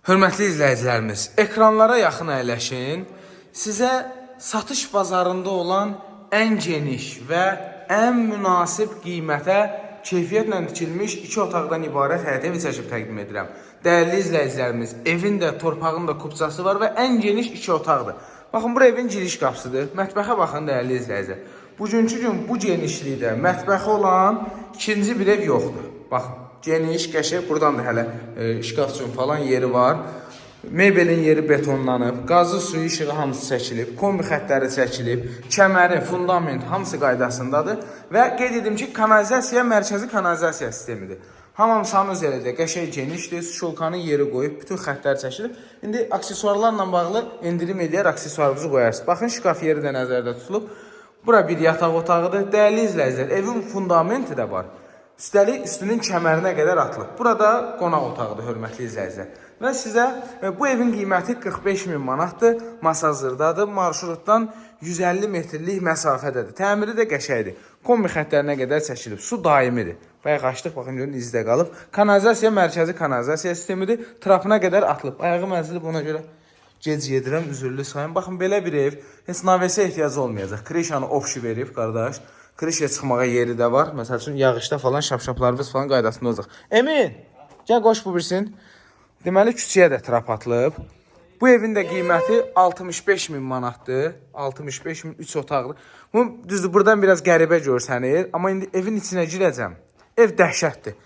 Hörmətli izləyicilərimiz, ekranlara yaxın əyləşin. Sizə satış bazarında olan ən geniş və ən münasib qiymətə keyfiyyətlə tikilmiş 2 otaqdan ibarət həyət evi çəkib təqdim edirəm. Dəyərli izləyicilərimiz, evin də, torpağın da kupçası var və ən geniş 2 otaqdır. Baxın, bu evin giriş qapısıdır. Mətbəxə baxın, dəyərli izləyicilər. Bugünkü gün bu genişlikdə mətbəxi olan ikinci bir ev yoxdur. Baxın. Geniş, qəşəng, buradan da hələ şkaf üçün falan yeri var. Mebelin yeri betonlanıb, qazı, suyu, işığı hamısı çəkilib, kombi xətləri çəkilib, kəməri, fundament hamısı qaydasındadır. Və qeyd edim ki, kanalizasiya mərkəzi kanalizasiya sistemidir. Hamamsanın üzərində qəşəng genişdir, şulkanın yeri qoyub, bütün xətlər çəkilib. İndi aksesuarlarla bağlı endirim eləyər, aksesuarınızı qoyarsınız. Baxın, şkaf yeri də nəzərdə tutulub. Bura bir yataq otağıdır. Dəyərli izləyicilər, evin fundamenti də var. Üstəlik üstünün kəmərinə qədər atılıb. Burada qonaq otağıdır, hörmətli izləyicilər. Və sizə bu evin qiyməti 45.000 manatdır. Masa hazırdadır. Marşrutdan 150 metrlik məsafədədir. Təmiri də qəşəkdir. Kombi xətlərinə qədər çəkilib. Su daimidir. Bayaq açdıq, baxın görün izdə qalıb. Kanalizasiya mərkəzi kanalizasiya sistemidir. Trapına qədər atılıb. Ayağı mənzilib, ona görə gec yedirəm, üzürlü sayın. Baxın, belə bir ev heç navesə ehtiyacı olmayacaq. Krişanı opşi verib, qardaş. Krişaya çıxmağa yeri də var. Məsəl üçün, yağışda falan şapşaplarımız falan qaydasında olacaq. Emin, gəl qoş bu birsin. Deməli, küçüyə də trap atılıb. Bu evin də qiyməti 65.000 manatdır. 65.000, 3 otaqlı. Bu, düzdür, buradan biraz qəribə görsənir. Amma indi evin içinə girəcəm. Ev dəhşətdir.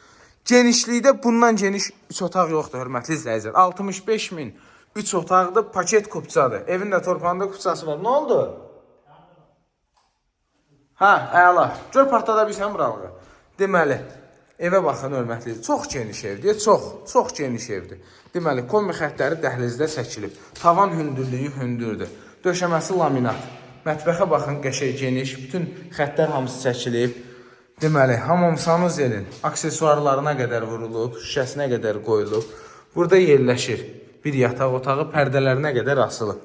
Genişlikdə bundan geniş 3 otaq yoxdur, hörmətli izləyicilər. 65.000, 3 otaqdır, paket kupçadır. Evin də torpağında kupçası var. Nə oldu? Hə, əla. Gör partada bilsən buralığı. Deməli, evə baxın, hörmətli. Çox geniş evdir. Çox geniş evdir. Deməli, kombi xətləri dəhlizdə çəkilib. Tavan hündürlüyü hündürdür. Döşəməsi laminat. Mətbəxə baxın, qəşəng geniş. Bütün xətlər hamısı çəkilib. Deməli, hamamsanı zelin aksesuarlarına qədər vurulub, şüşəsinə qədər qoyulub. Burada yerləşir bir yataq otağı, pərdələrinə qədər asılıb.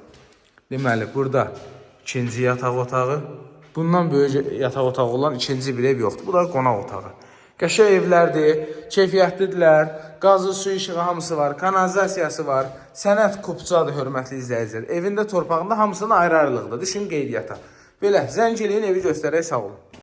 Deməli, burada ikinci yataq otağı. Bundan böyük yataq otağı olan ikinci bir ev yoxdur. Bu da qonaq otağı. Qəşəng evlərdir, keyfiyyətlidirlər, qazı, suyu, işığı hamısı var, kanalizasiyası var, sənət kupçadır, hörmətli izləyicilər. Evində, torpağında hamısının ayrı-ayrılıqdır. Düşün qeydiyyata. Belə, zəng eləyin, evi göstərək, sağ olun.